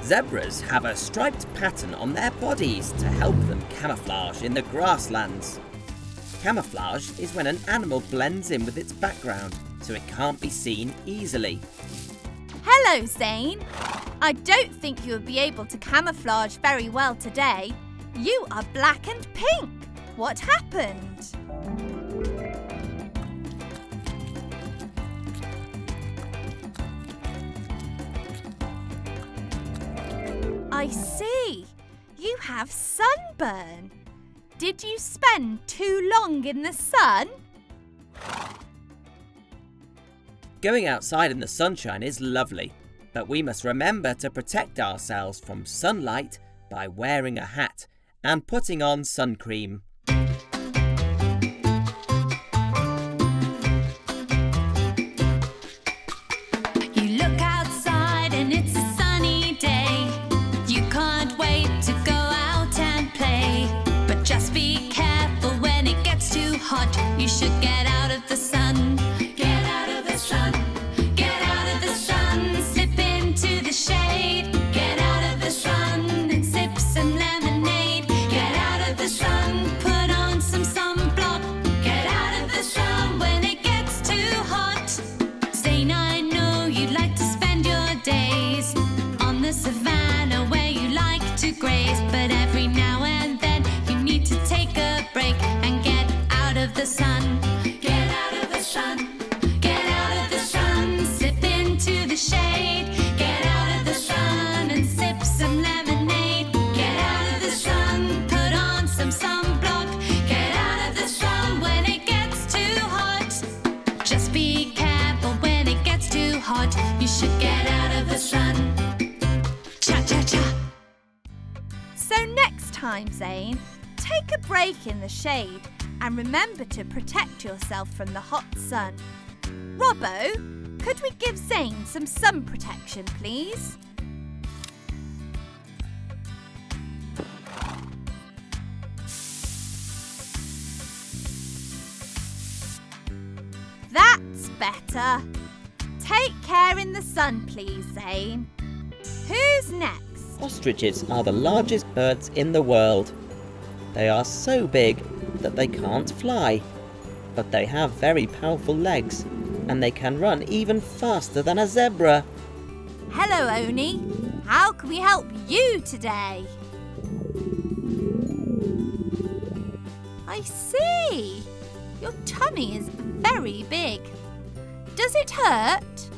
Zebras have a striped pattern on their bodies to help them camouflage in the grasslands. Camouflage is when an animal blends in with its background so it can't be seen easily. Hello, Zane. I don't think you'll be able to camouflage very well today. You are black and pink. What happened? I see. You have sunburn. Did you spend too long in the sun? Going outside in the sunshine is lovely, but we must remember to protect ourselves from sunlight by wearing a hat and putting on sun cream. You look outside and it's a sunny day. You can't wait to go out and play. But just be careful when it gets too hot. You should get out of the sun. Get out of the sun. Get out of the sun. Slip into the shade. Get out of the sun and sip some lemonade. Get out of the sun. Put on some sunblock. Get out of the sun when it gets too hot. Zane, I know you'd like to spend your days on the savannah where you like to graze. But every now and then you need to take a break and get out of the sun. Get out of the sun. Get out of the sun. Slip into the shade. Get out of the sun and sip some lemonade. Get out of the sun. Put on some sunblock. Get out of the sun when it gets too hot. Just be careful when it gets too hot. You should get out of the sun. Cha-cha-cha. So next time, Zane, take a break in the shade and remember to protect yourself from the hot sun. Robbo, could we give Zane some sun protection, please? That's better. Take care in the sun, please, Zane. Who's next? Ostriches are the largest birds in the world. They are so big that they can't fly, but they have very powerful legs and they can run even faster than a zebra. Hello, Oni. How can we help you today? I see. Your tummy is very big. Does it hurt?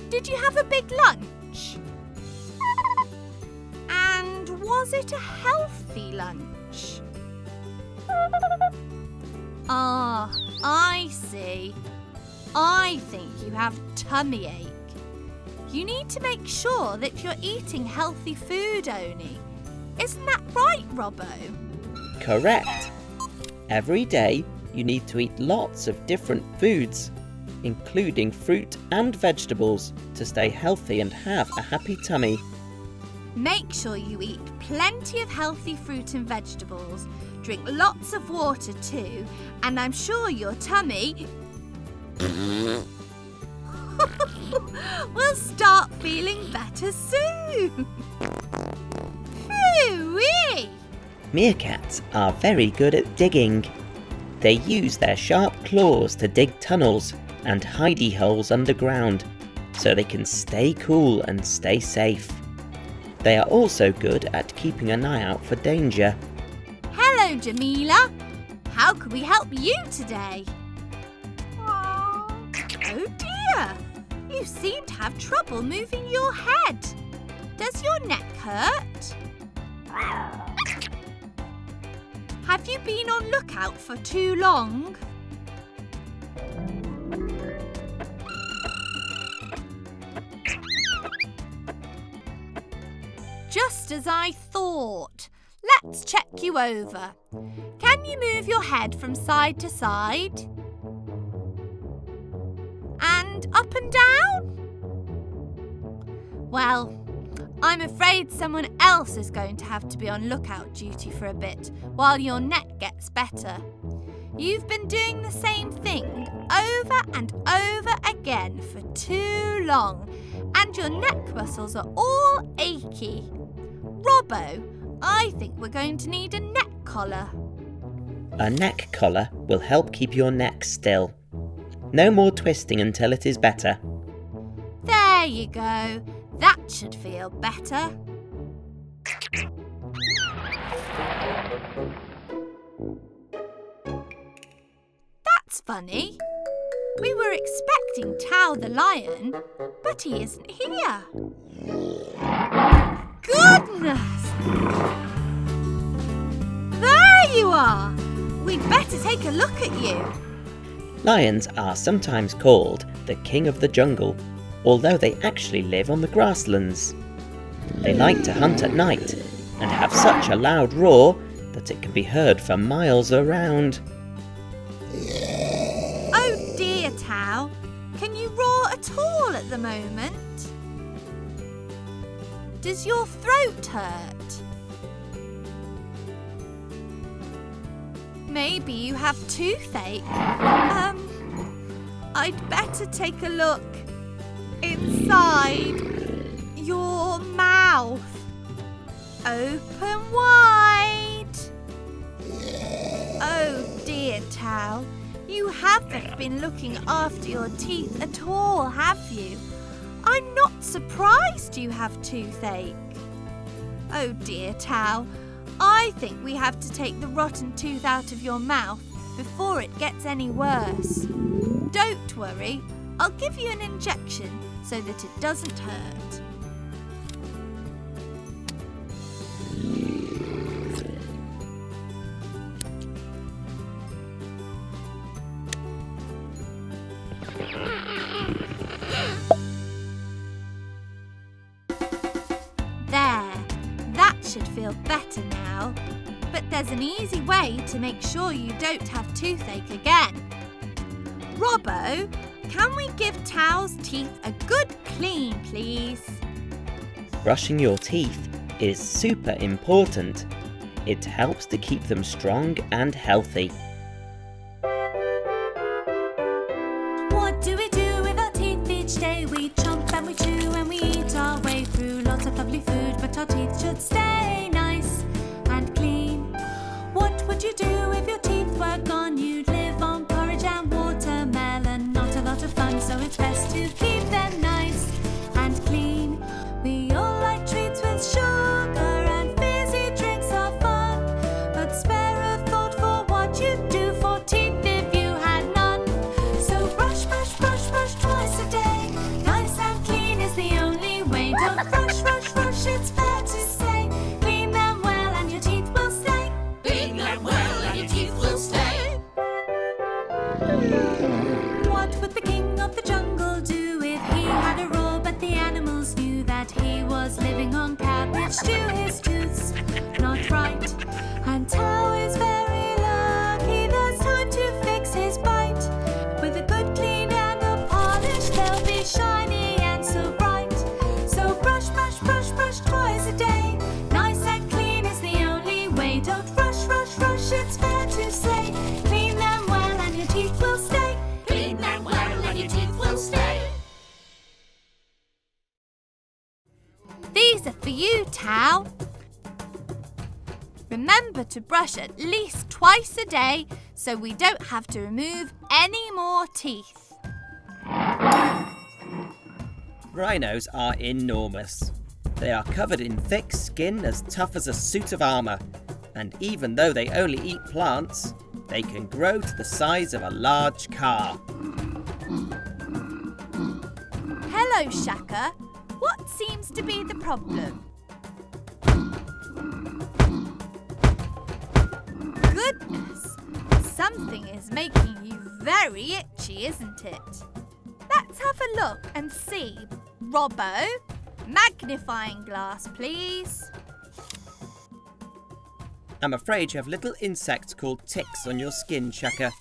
Did you have a big lunch? And was it a healthy lunch? Ah, I see. I think you have tummy ache. You need to make sure that you're eating healthy food, Oni. Isn't that right, Robbo? Correct. Every day you need to eat lots of different foods, including fruit and vegetables, to stay healthy and have a happy tummy. Make sure you eat plenty of healthy fruit and vegetables. Drink lots of water too, and I'm sure your tummy will start feeling better soon. Phooey! Meerkats are very good at digging. They use their sharp claws to dig tunnels and hidey holes underground so they can stay cool and stay safe. They are also good at keeping an eye out for danger. Hello, Jamila. How can we help you today? Oh dear, you seem to have trouble moving your head. Does your neck hurt? Have you been on lookout for too long? Just as I thought. Let's check you over. Can you move your head from side to side? And up and down? Well, I'm afraid someone else is going to have to be on lookout duty for a bit while your neck gets better. You've been doing the same thing over and over again for too long, and and your neck muscles are all achy. Robbo, I think we're going to need a neck collar. A neck collar will help keep your neck still. No more twisting until it is better. There you go. That should feel better. That's funny. We were expecting Tao the lion, but he isn't here. Goodness! There you are! We'd better take a look at you. Lions are sometimes called the king of the jungle, although they actually live on the grasslands. They like to hunt at night and have such a loud roar that it can be heard for miles around. Oh dear, Tao. Can you roar at all at the moment? Does your throat hurt? Maybe you have toothache. I'd better take a look inside your mouth. Open wide. Oh dear, Tao. You haven't been looking after your teeth at all, have you? I'm not surprised you have toothache. Oh dear, Tao. I think we have to take the rotten tooth out of your mouth before it gets any worse. Don't worry. I'll give you an injection so that it doesn't hurt. There, that should feel better now. But there's an easy way to make sure you don't have toothache again. Robbo, can we give Tao's teeth a good clean, please? Brushing your teeth is super important. It helps to keep them strong and healthy. What do we do with our teeth each day? We chomp and we chew and we eat our way through lots of lovely food, but our teeth should stay nice and clean. What would you do if your teeth were gone? You'd live on porridge and watermelon. Not a lot of fun, so it's best to keep them nice and clean. We all like treats with sugar and fizzy drinks are fun, but spare a thought for what you'd do for teeth if you had none. So brush, brush, brush, brush twice a day. Nice and clean is the only way. Don't rush, rush, rush, it's fair to say. Clean them well and your teeth will stay. Clean them well and your teeth will stay. What would the king of the jungle do if he had a roar, but the animals knew that he was living on cabbage to his tooths? Not right. And Tao is very lucky. There's time to fix his bite. With a good clean and a polish, they'll be shiny and so bright. So brush, brush, brush, brush twice a day. Nice and clean is the only way. Don't rush, rush, rush, it's fair to say. Clean them well and your teeth will stay. Clean them well and your teeth will stay. These are for you, Tao. Remember to brush at least twice a day so we don't have to remove any more teeth. Rhinos are enormous. They are covered in thick skin as tough as a suit of armour, and even though they only eat plants, they can grow to the size of a large car. Hello, Shaka. What seems to be the problem? Goodness, something is making you very itchy, isn't it? Let's have a look and see. Robbo, magnifying glass, please. I'm afraid you have little insects called ticks on your skin, Shaka.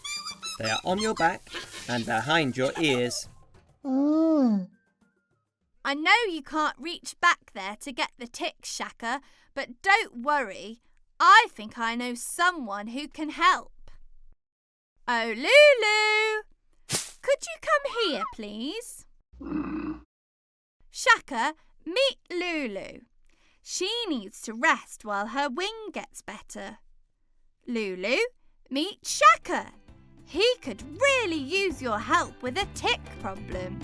They are on your back and behind your ears. I know you can't reach back there to get the ticks, Shaka, but don't worry. I think I know someone who can help. Oh, Lulu! Could you come here, please? Shaka, meet Lulu. She needs to rest while her wing gets better. Lulu, meet Shaka. He could really use your help with a tick problem.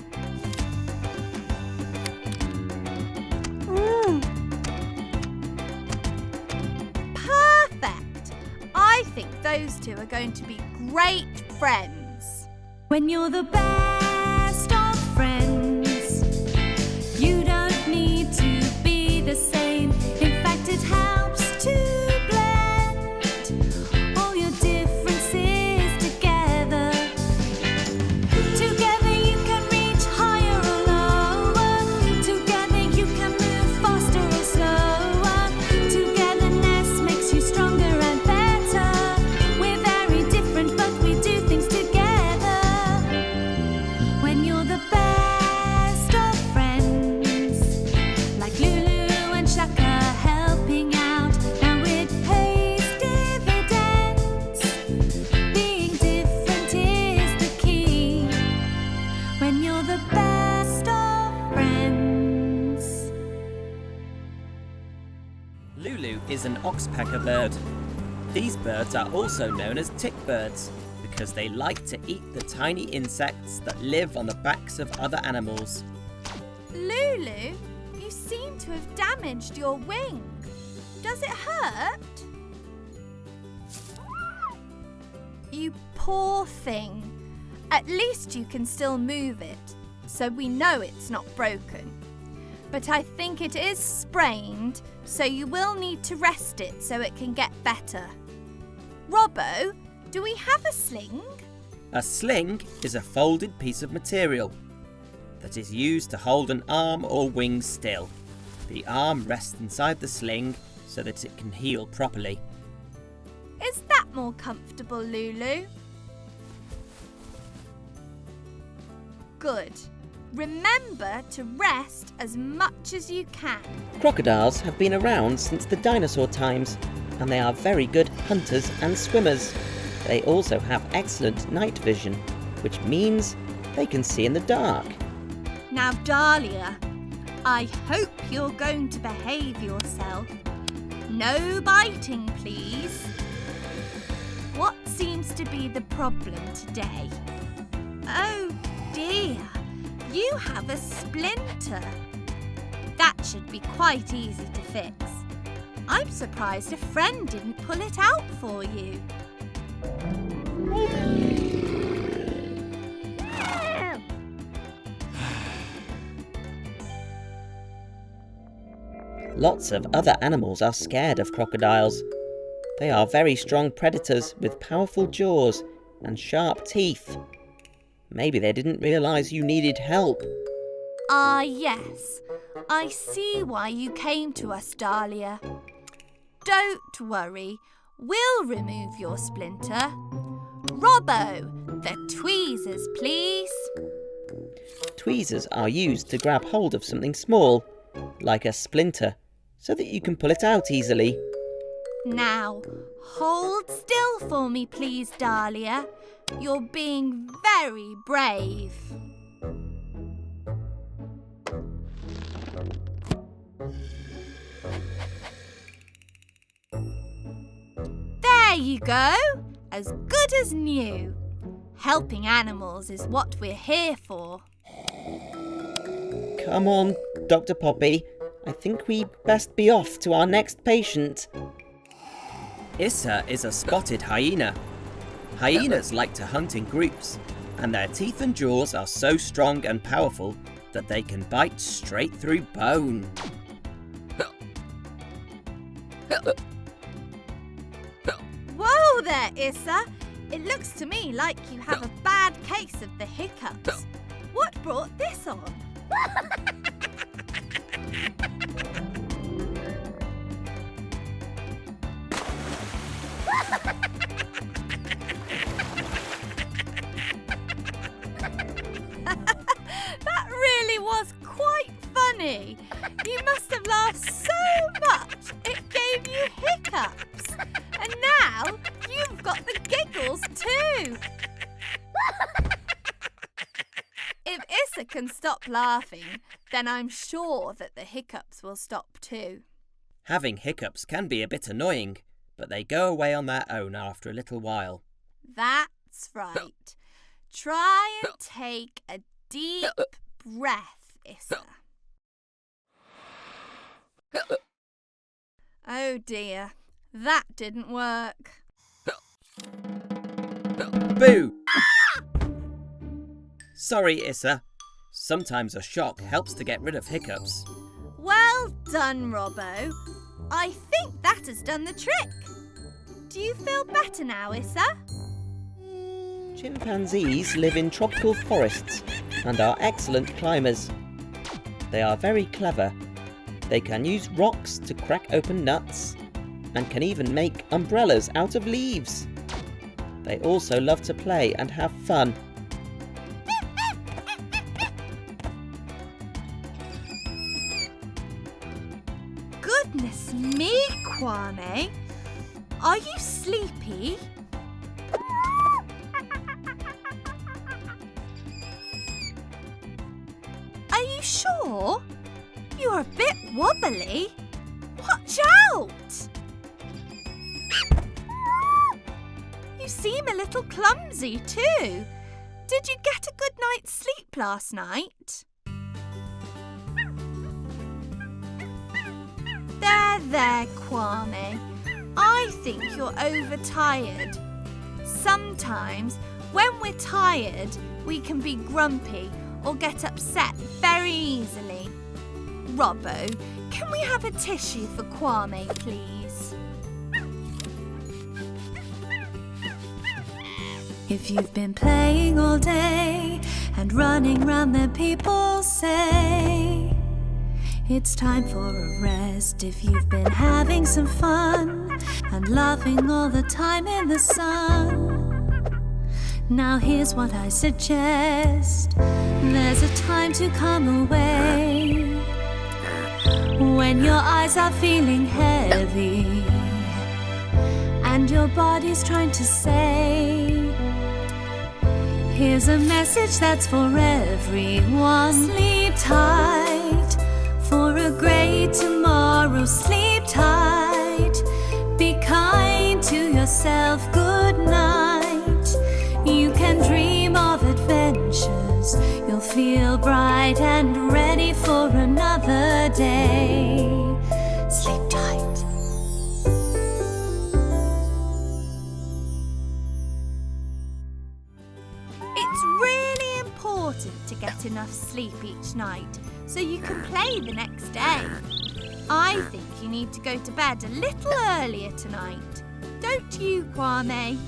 Perfect! I think those two are going to be great friends. When you're the best of friends, you don't need to be the same. In fact, it helps to blend all your differences together. Together you can reach higher or lower. Together you can move faster or slower. Togetherness makes you stronger and better. We're very different, but we do things together. When you're the best of friends, like Lulu and Shaka helping out, now it pays dividends. Being different is the key. When you're the best of friends. Lulu is an oxpecker bird. These birds are also known as tick birds because they like to eat the tiny insects that live on the backs of other animals. Lulu, you seem to have damaged your wing. Does it hurt? You poor thing. At least you can still move it, so we know it's not broken. But I think it is sprained, so you will need to rest it so it can get better. Robbo, do we have a sling? A sling is a folded piece of material that is used to hold an arm or wing still. The arm rests inside the sling so that it can heal properly. Is that more comfortable, Lulu? Good. Remember to rest as much as you can. Crocodiles have been around since the dinosaur times, and they are very good hunters and swimmers. They also have excellent night vision, which means they can see in the dark. Now, Dalia, I hope you're going to behave yourself. No biting, please. What seems to be the problem today? Oh dear, you have a splinter. That should be quite easy to fix. I'm surprised a friend didn't pull it out for you. Lots of other animals are scared of crocodiles. They are very strong predators with powerful jaws and sharp teeth. Maybe they didn't realise you needed help. Ah, yes. I see why you came to us, Dalia. Don't worry. We'll remove your splinter. Robbo, the tweezers, please. Tweezers are used to grab hold of something small, like a splinter, so that you can pull it out easily. Now, hold still for me, please, Dalia. You're being very brave. There you go. As good as new. Helping animals is what we're here for. Come on, Dr. Poppy. I think we best be off to our next patient. Issa is a spotted hyena. Hyenas like to hunt in groups, and their teeth and jaws are so strong and powerful that they can bite straight through bone. Whoa there, Issa. It looks to me like you have a bad case of the hiccups. What brought this on? That really was quite funny. You must have laughed so much it gave you hiccups. And now you've got the giggles too. If Issa can stop laughing, Then I'm sure that the hiccups will stop too. Having hiccups can be a bit annoying, but they go away on their own after a little while. That's right. Try and take a deep breath, Issa. Oh dear, that didn't work. Boo! Sorry, Issa. Sometimes a shock helps to get rid of hiccups. Well done, Robbo. I think that has done the trick. Do you feel better now, Issa? Chimpanzees live in tropical forests and are excellent climbers. They are very clever. They can use rocks to crack open nuts and can even make umbrellas out of leaves. They also love to play and have fun. Goodness me, Kwame. Are you sleepy? Are you sure? You're a bit wobbly. Watch out! You seem a little clumsy too. Did you get a good night's sleep last night? There, Kwame. I think you're overtired. Sometimes, when we're tired, we can be grumpy or get upset very easily. Robbo, can we have a tissue for Kwame, please? If you've been playing all day and running round, then people say it's time for a rest. If you've been having some fun and laughing all the time in the sun, now here's what I suggest. There's a time to come away when your eyes are feeling heavy and your body's trying to say, here's a message that's for everyone. Sleep tight for a great tomorrow. Sleep tight, be kind to yourself. Good night. You can dream of adventures. You'll feel bright and ready for another day. Sleep tight. It's really important to get enough sleep each night so you can play the next day. I think you need to go to bed a little earlier tonight. Don't you, Kwame?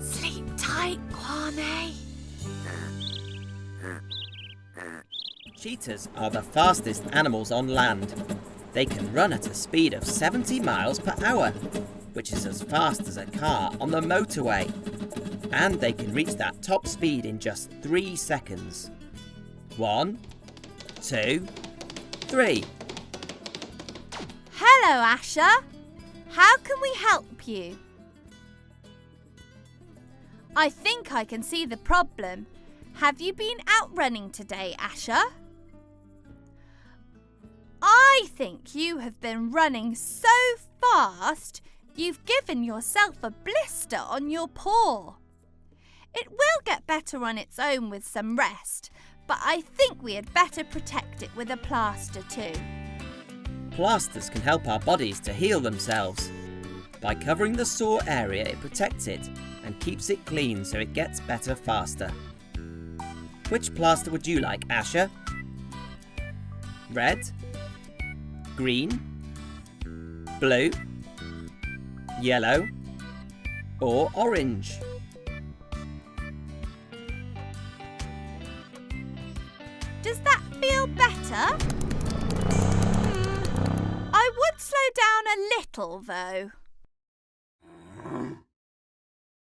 Sleep tight, Kwame. Cheetahs are the fastest animals on land. They can run at a speed of 70 miles per hour, which is as fast as a car on the motorway. And they can reach that top speed in just 3 seconds. 1, 2, 3. Hello, Asha. How can we help you? I think I can see the problem. Have you been out running today, Asha? I think you have been running so fast you've given yourself a blister on your paw. It will get better on its own with some rest, but I think we had better protect it with a plaster too. Plasters can help our bodies to heal themselves. By covering the sore area, it protects it and keeps it clean so it gets better faster. Which plaster would you like, Asha? Red? Green? Blue? Yellow? Or orange? Does that feel better? I would slow down a little though.